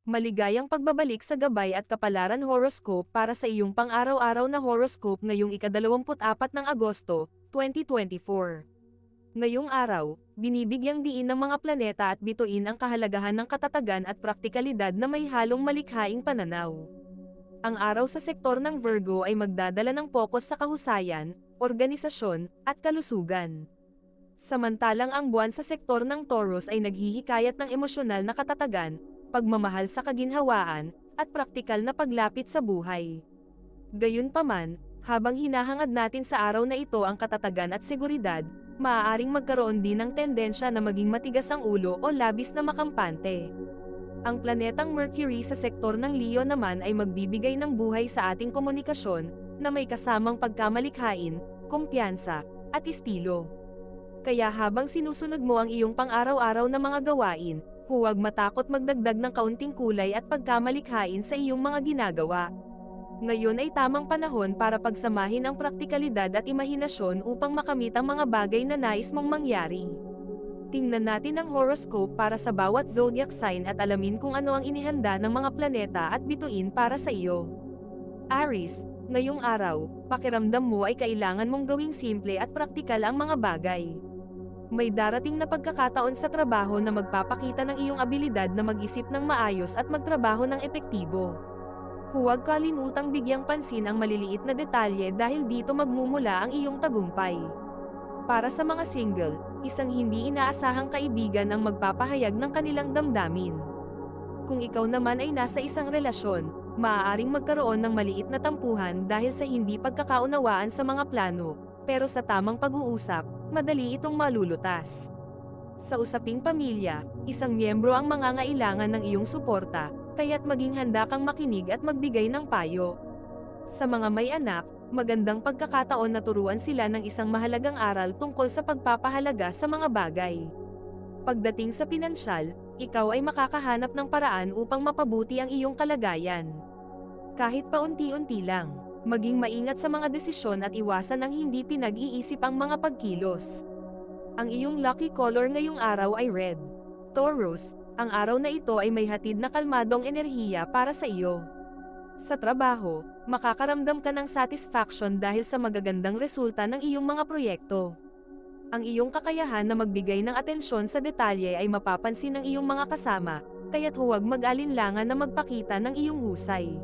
Maligayang pagbabalik sa gabay at kapalaran horoscope para sa iyong pang-araw-araw na horoscope ngayong ika-24 ng Agosto, 2024. Ngayong araw, binibigyang diin ng mga planeta at bituin ang kahalagahan ng katatagan at praktikalidad na may halong malikhaing pananaw. Ang araw sa sektor ng Virgo ay magdadala ng pokus sa kahusayan, organisasyon, at kalusugan. Samantalang ang buwan sa sektor ng Taurus ay naghihikayat ng emosyonal na katatagan, pagmamahal sa kaginhawaan, at praktikal na paglapit sa buhay. Gayunpaman, habang hinahangad natin sa araw na ito ang katatagan at seguridad, maaaring magkaroon din ng tendensya na maging matigas ang ulo o labis na makampante. Ang planetang Mercury sa sektor ng Leo naman ay magbibigay ng buhay sa ating komunikasyon, na may kasamang pagkamalikhain, kumpiyansa, at estilo. Kaya habang sinusunod mo ang iyong pang-araw-araw na mga gawain, huwag matakot magdagdag ng kaunting kulay at pagkamalikhain sa iyong mga ginagawa. Ngayon ay tamang panahon para pagsamahin ang praktikalidad at imahinasyon upang makamit ang mga bagay na nais mong mangyari. Tingnan natin ang horoscope para sa bawat zodiac sign at alamin kung ano ang inihanda ng mga planeta at bituin para sa iyo. Aries, ngayong araw, pakiramdam mo ay kailangan mong gawing simple at praktikal ang mga bagay. May darating na pagkakataon sa trabaho na magpapakita ng iyong abilidad na mag-isip ng maayos at magtrabaho ng epektibo. Huwag kalimutang bigyang pansin ang maliliit na detalye dahil dito magmumula ang iyong tagumpay. Para sa mga single, isang hindi inaasahang kaibigan ang magpapahayag ng kanilang damdamin. Kung ikaw naman ay nasa isang relasyon, maaaring magkaroon ng maliit na tampuhan dahil sa hindi pagkakaunawaan sa mga plano, pero sa tamang pag-uusap, madali itong malulutas. Sa usaping pamilya, isang miyembro ang mangangailangan ng iyong suporta, kaya't maging handa kang makinig at magbigay ng payo. Sa mga may anak, magandang pagkakataon na turuan sila ng isang mahalagang aral tungkol sa pagpapahalaga sa mga bagay. Pagdating sa pinansyal, ikaw ay makakahanap ng paraan upang mapabuti ang iyong kalagayan. Kahit paunti-unti lang, maging maingat sa mga desisyon at iwasan ang hindi pinag-iisip ang mga pagkilos. Ang iyong lucky color ngayong araw ay red. Taurus, ang araw na ito ay may hatid na kalmadong enerhiya para sa iyo. Sa trabaho, makakaramdam ka ng satisfaction dahil sa magagandang resulta ng iyong mga proyekto. Ang iyong kakayahan na magbigay ng atensyon sa detalye ay mapapansin ng iyong mga kasama, kaya't huwag mag-alinlangan na magpakita ng iyong husay.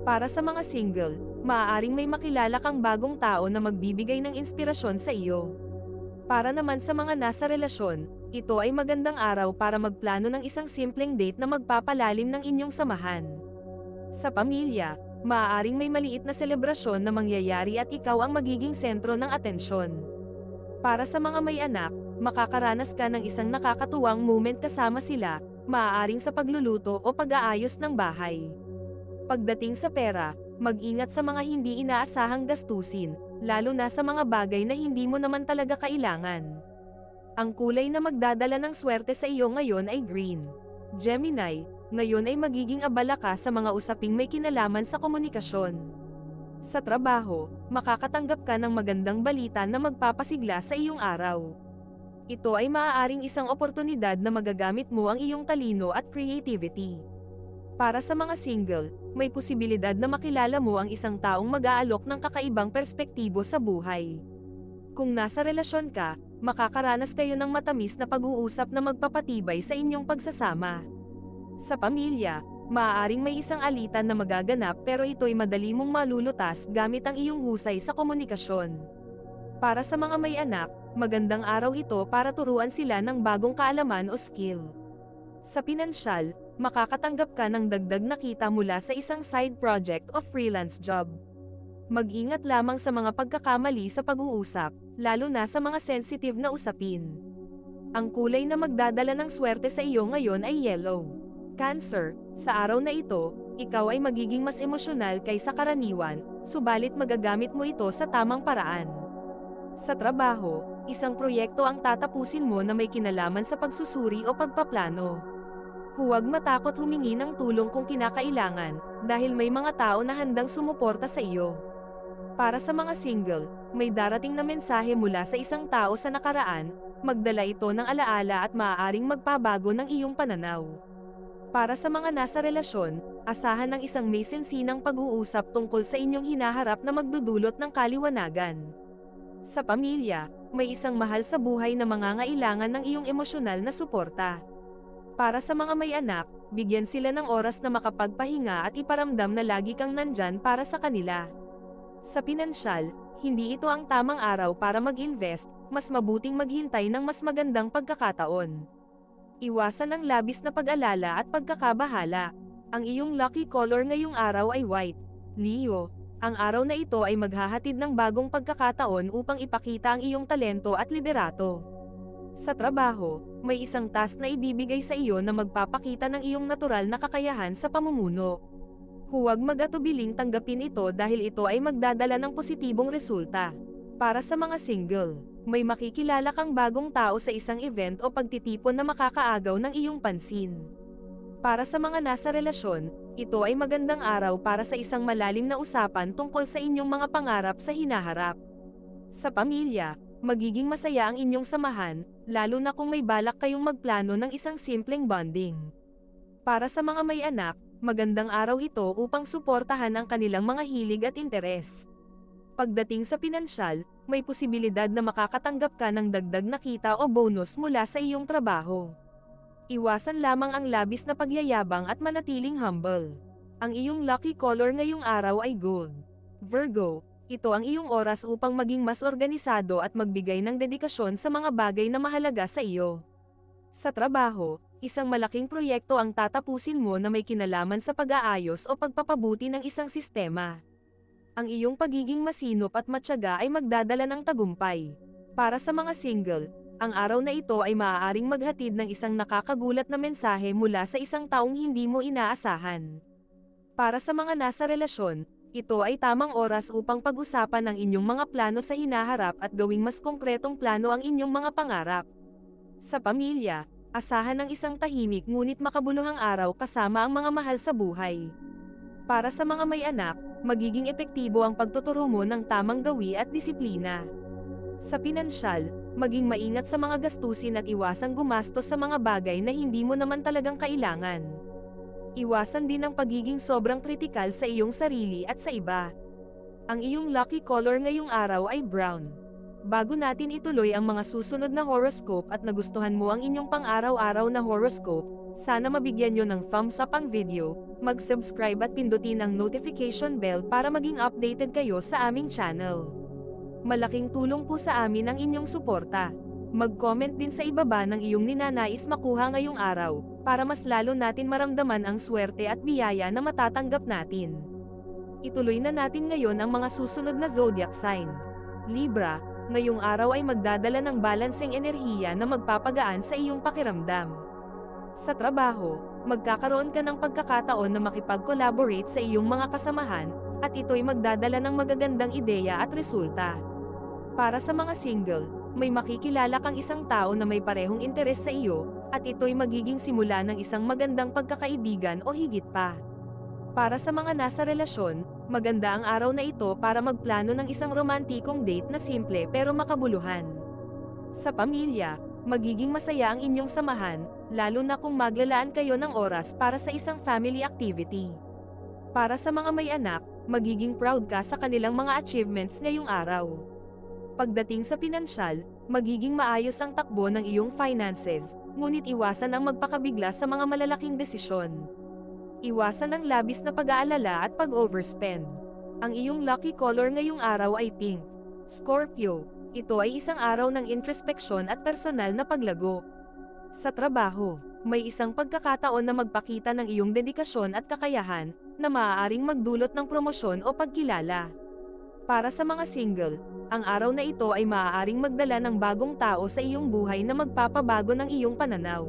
Para sa mga single, maaaring may makilala kang bagong tao na magbibigay ng inspirasyon sa iyo. Para naman sa mga nasa relasyon, ito ay magandang araw para magplano ng isang simpleng date na magpapalalim ng inyong samahan. Sa pamilya, maaaring may maliit na selebrasyon na mangyayari at ikaw ang magiging sentro ng atensyon. Para sa mga may anak, makakaranas ka ng isang nakakatuwang moment kasama sila, maaaring sa pagluluto o pag-aayos ng bahay. Pagdating sa pera, mag-ingat sa mga hindi inaasahang gastusin, lalo na sa mga bagay na hindi mo naman talaga kailangan. Ang kulay na magdadala ng swerte sa iyo ngayon ay green. Gemini, ngayon ay magiging abala ka sa mga usaping may kinalaman sa komunikasyon. Sa trabaho, makakatanggap ka ng magandang balita na magpapasigla sa iyong araw. Ito ay maaaring isang oportunidad na magagamit mo ang iyong talino at creativity. Para sa mga single, may posibilidad na makilala mo ang isang taong mag-aalok ng kakaibang perspektibo sa buhay. Kung nasa relasyon ka, makakaranas kayo ng matamis na pag-uusap na magpapatibay sa inyong pagsasama. Sa pamilya, maaaring may isang alitan na magaganap pero ito'y madali mong malulutas gamit ang iyong husay sa komunikasyon. Para sa mga may anak, magandang araw ito para turuan sila ng bagong kaalaman o skill. Sa pinansyal, makakatanggap ka ng dagdag na kita mula sa isang side project o freelance job. Mag-ingat lamang sa mga pagkakamali sa pag-uusap, lalo na sa mga sensitive na usapin. Ang kulay na magdadala ng swerte sa iyo ngayon ay yellow. Cancer, sa araw na ito, ikaw ay magiging mas emosyonal kaysa karaniwan, subalit magagamit mo ito sa tamang paraan. Sa trabaho, isang proyekto ang tatapusin mo na may kinalaman sa pagsusuri o pagpaplano. Huwag matakot humingi ng tulong kung kinakailangan, dahil may mga tao na handang sumuporta sa iyo. Para sa mga single, may darating na mensahe mula sa isang tao sa nakaraan, magdala ito ng alaala at maaaring magpabago ng iyong pananaw. Para sa mga nasa relasyon, asahan ng isang may sensinang pag-uusap tungkol sa inyong hinaharap na magdudulot ng kaliwanagan. Sa pamilya, may isang mahal sa buhay na mangangailangan ng iyong emosyonal na suporta. Para sa mga may anak, bigyan sila ng oras na makapagpahinga at iparamdam na lagi kang nandyan para sa kanila. Sa pinansyal, hindi ito ang tamang araw para mag-invest, mas mabuting maghintay ng mas magandang pagkakataon. Iwasan ang labis na pag-alala at pagkakabahala. Ang iyong lucky color ngayong araw ay white. Leo, ang araw na ito ay maghahatid ng bagong pagkakataon upang ipakita ang iyong talento at liderato. Sa trabaho, may isang task na ibibigay sa iyo na magpapakita ng iyong natural na kakayahan sa pamumuno. Huwag mag-atubiling tanggapin ito dahil ito ay magdadala ng positibong resulta. Para sa mga single, may makikilala kang bagong tao sa isang event o pagtitipon na makakaagaw ng iyong pansin. Para sa mga nasa relasyon, ito ay magandang araw para sa isang malalim na usapan tungkol sa inyong mga pangarap sa hinaharap. Sa pamilya, magiging masaya ang inyong samahan, lalo na kung may balak kayong magplano ng isang simpleng bonding. Para sa mga may anak, magandang araw ito upang suportahan ang kanilang mga hilig at interes. Pagdating sa pinansyal, may posibilidad na makakatanggap ka ng dagdag na kita o bonus mula sa iyong trabaho. Iwasan lamang ang labis na pagyayabang at manatiling humble. Ang iyong lucky color ngayong araw ay gold. Virgo, ito ang iyong oras upang maging mas organisado at magbigay ng dedikasyon sa mga bagay na mahalaga sa iyo. Sa trabaho, isang malaking proyekto ang tatapusin mo na may kinalaman sa pag-aayos o pagpapabuti ng isang sistema. Ang iyong pagiging masinop at matyaga ay magdadala ng tagumpay. Para sa mga single, ang araw na ito ay maaaring maghatid ng isang nakakagulat na mensahe mula sa isang taong hindi mo inaasahan. Para sa mga nasa relasyon, ito ay tamang oras upang pag-usapan ang inyong mga plano sa hinaharap at gawing mas konkretong plano ang inyong mga pangarap. Sa pamilya, asahan ng isang tahimik ngunit makabuluhang araw kasama ang mga mahal sa buhay. Para sa mga may anak, magiging epektibo ang pagtuturo mo ng tamang gawi at disiplina. Sa pinansyal, maging maingat sa mga gastusin at iwasang gumastos sa mga bagay na hindi mo naman talagang kailangan. Iwasan din ang pagiging sobrang kritikal sa iyong sarili at sa iba. Ang iyong lucky color ngayong araw ay brown. Bago natin ituloy ang mga susunod na horoscope at nagustuhan mo ang inyong pang-araw-araw na horoscope, sana mabigyan nyo ng thumbs up ang video, mag-subscribe at pindutin ang notification bell para maging updated kayo sa aming channel. Malaking tulong po sa amin ang inyong suporta. Mag-comment din sa ibaba ng iyong ninanais makuha ngayong araw, para mas lalo natin maramdaman ang swerte at biyaya na matatanggap natin. Ituloy na natin ngayon ang mga susunod na zodiac sign. Libra, ngayong araw ay magdadala ng balanseng enerhiya na magpapagaan sa iyong pakiramdam. Sa trabaho, magkakaroon ka ng pagkakataon na makipag-collaborate sa iyong mga kasamahan, at ito'y magdadala ng magagandang ideya at resulta. Para sa mga single, may makikilala kang isang tao na may parehong interes sa iyo, at ito'y magiging simula ng isang magandang pagkakaibigan o higit pa. Para sa mga nasa relasyon, maganda ang araw na ito para magplano ng isang romantikong date na simple pero makabuluhan. Sa pamilya, magiging masaya ang inyong samahan, lalo na kung maglalaan kayo ng oras para sa isang family activity. Para sa mga may anak, magiging proud ka sa kanilang mga achievements ngayong araw. Pagdating sa pinansyal, magiging maayos ang takbo ng iyong finances, ngunit iwasan ang magpakabigla sa mga malalaking desisyon. Iwasan ang labis na pag-aalala at pag-overspend. Ang iyong lucky color ngayong araw ay pink. Scorpio, ito ay isang araw ng introspeksyon at personal na paglago. Sa trabaho, may isang pagkakataon na magpakita ng iyong dedikasyon at kakayahan, na maaaring magdulot ng promosyon o pagkilala. Para sa mga single, ang araw na ito ay maaaring magdala ng bagong tao sa iyong buhay na magpapabago ng iyong pananaw.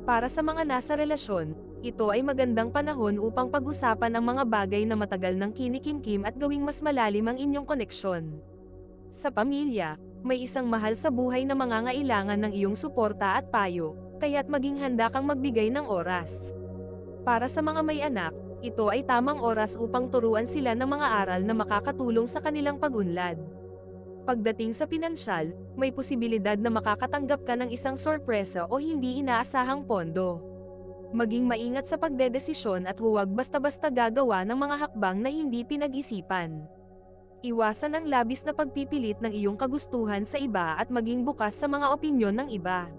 Para sa mga nasa relasyon, ito ay magandang panahon upang pag-usapan ang mga bagay na matagal nang kinikimkim at gawing mas malalim ang inyong koneksyon. Sa pamilya, may isang mahal sa buhay na mangangailangan ng iyong suporta at payo, kaya't maging handa kang magbigay ng oras. Para sa mga may anak, ito ay tamang oras upang turuan sila ng mga aral na makakatulong sa kanilang pag-unlad. Pagdating sa pinansyal, may posibilidad na makakatanggap ka ng isang sorpresa o hindi inaasahang pondo. Maging maingat sa pagdedesisyon at huwag basta-basta gagawa ng mga hakbang na hindi pinag-isipan. Iwasan ang labis na pagpipilit ng iyong kagustuhan sa iba at maging bukas sa mga opinyon ng iba.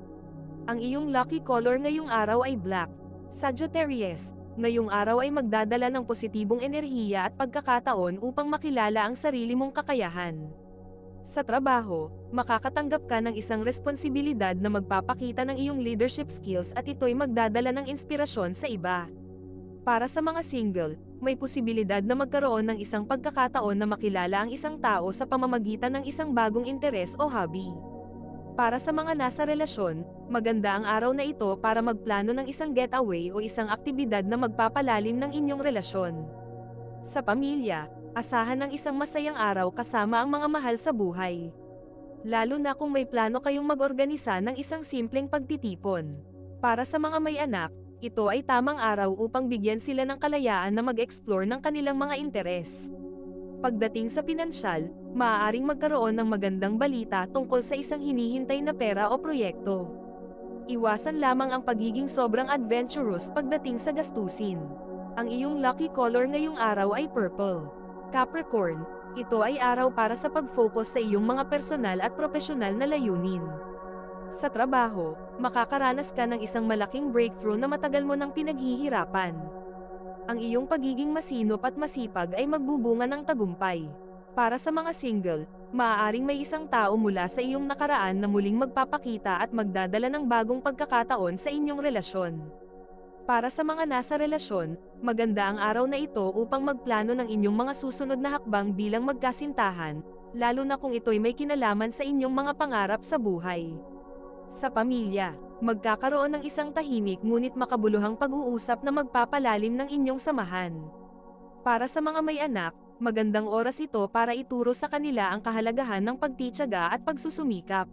Ang iyong lucky color ngayong araw ay black. Sagittarius, ngayong araw ay magdadala ng positibong enerhiya at pagkakataon upang makilala ang sarili mong kakayahan. Sa trabaho, makakatanggap ka ng isang responsibilidad na magpapakita ng iyong leadership skills at ito'y magdadala ng inspirasyon sa iba. Para sa mga single, may posibilidad na magkaroon ng isang pagkakataon na makilala ang isang tao sa pamamagitan ng isang bagong interes o hobby. Para sa mga nasa relasyon, maganda ang araw na ito para magplano ng isang getaway o isang aktibidad na magpapalalim ng inyong relasyon. Sa pamilya, asahan ng isang masayang araw kasama ang mga mahal sa buhay. Lalo na kung may plano kayong mag-organisa ng isang simpleng pagtitipon. Para sa mga may anak, ito ay tamang araw upang bigyan sila ng kalayaan na mag-explore ng kanilang mga interes. Pagdating sa pinansyal, maaaring magkaroon ng magandang balita tungkol sa isang hinihintay na pera o proyekto. Iwasan lamang ang pagiging sobrang adventurous pagdating sa gastusin. Ang iyong lucky color ngayong araw ay purple. Capricorn, ito ay araw para sa pag-focus sa iyong mga personal at profesional na layunin. Sa trabaho, makakaranas ka ng isang malaking breakthrough na matagal mo nang pinaghihirapan. Ang iyong pagiging masinop at masipag ay magbubunga ng tagumpay. Para sa mga single, maaaring may isang tao mula sa iyong nakaraan na muling magpapakita at magdadala ng bagong pagkakataon sa inyong relasyon. Para sa mga nasa relasyon, maganda ang araw na ito upang magplano ng inyong mga susunod na hakbang bilang magkasintahan, lalo na kung ito'y may kinalaman sa inyong mga pangarap sa buhay. Sa pamilya, magkakaroon ng isang tahimik ngunit makabuluhang pag-uusap na magpapalalim ng inyong samahan. Para sa mga may anak, magandang oras ito para ituro sa kanila ang kahalagahan ng pagtitiyaga at pagsusumikap.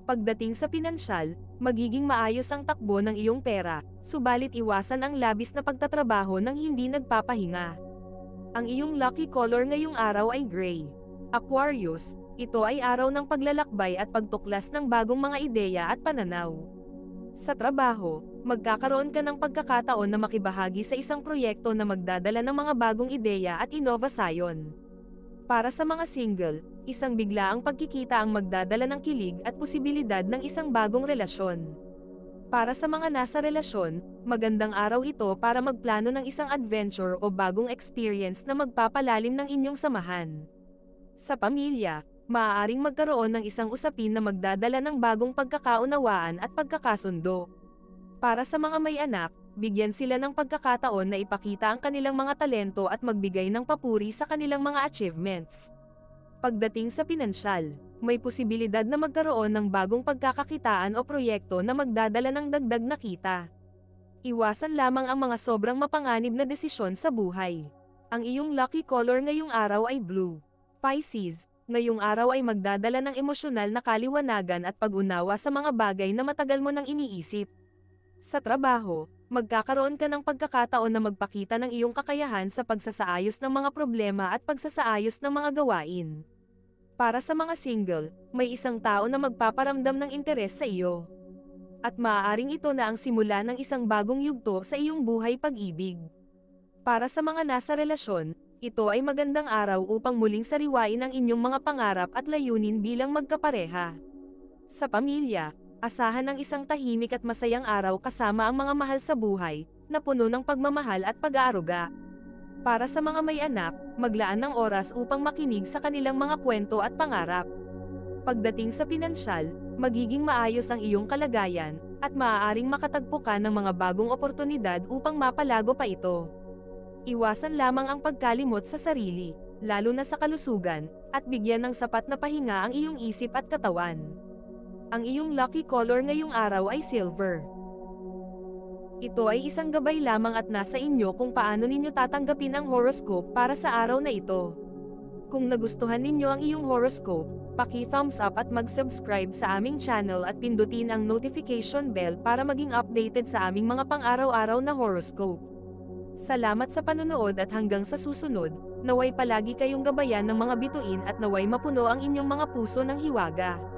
Pagdating sa pinansyal, magiging maayos ang takbo ng iyong pera, subalit iwasan ang labis na pagtatrabaho ng hindi nagpapahinga. Ang iyong lucky color ngayong araw ay gray. Aquarius, ito ay araw ng paglalakbay at pagtuklas ng bagong mga ideya at pananaw. Sa trabaho, magkakaroon ka ng pagkakataon na makibahagi sa isang proyekto na magdadala ng mga bagong ideya at inovasyon. Para sa mga single, isang biglaang pagkikita ang magdadala ng kilig at posibilidad ng isang bagong relasyon. Para sa mga nasa relasyon, magandang araw ito para magplano ng isang adventure o bagong experience na magpapalalim ng inyong samahan. Sa pamilya, maaaring magkaroon ng isang usapin na magdadala ng bagong pagkakaunawaan at pagkakasundo. Para sa mga may anak, bigyan sila ng pagkakataon na ipakita ang kanilang mga talento at magbigay ng papuri sa kanilang mga achievements. Pagdating sa pinansyal, may posibilidad na magkaroon ng bagong pagkakakitaan o proyekto na magdadala ng dagdag na kita. Iwasan lamang ang mga sobrang mapanganib na desisyon sa buhay. Ang iyong lucky color ngayong araw ay blue. Pisces, ngayong araw ay magdadala ng emosyonal na kaliwanagan at pag-unawa sa mga bagay na matagal mo nang iniisip. Sa trabaho, magkakaroon ka ng pagkakataon na magpakita ng iyong kakayahan sa pagsasaayos ng mga problema at pagsasaayos ng mga gawain. Para sa mga single, may isang tao na magpaparamdam ng interes sa iyo. At maaaring ito na ang simula ng isang bagong yugto sa iyong buhay pag-ibig. Para sa mga nasa relasyon, ito ay magandang araw upang muling sariwain ang inyong mga pangarap at layunin bilang magkapareha. Sa pamilya, asahan ng isang tahimik at masayang araw kasama ang mga mahal sa buhay, na puno ng pagmamahal at pag-aaruga. Para sa mga may anak, maglaan ng oras upang makinig sa kanilang mga kwento at pangarap. Pagdating sa pinansyal, magiging maayos ang iyong kalagayan, at maaaring makatagpo ka ng mga bagong oportunidad upang mapalago pa ito. Iwasan lamang ang pagkalimot sa sarili, lalo na sa kalusugan, at bigyan ng sapat na pahinga ang iyong isip at katawan. Ang iyong lucky color ngayong araw ay silver. Ito ay isang gabay lamang at nasa inyo kung paano ninyo tatanggapin ang horoscope para sa araw na ito. Kung nagustuhan ninyo ang iyong horoscope, paki-thumbs up at mag-subscribe sa aming channel at pindutin ang notification bell para maging updated sa aming mga pang-araw-araw na horoscope. Salamat sa panonood at hanggang sa susunod, naway palagi kayong gabayan ng mga bituin at naway mapuno ang inyong mga puso ng hiwaga.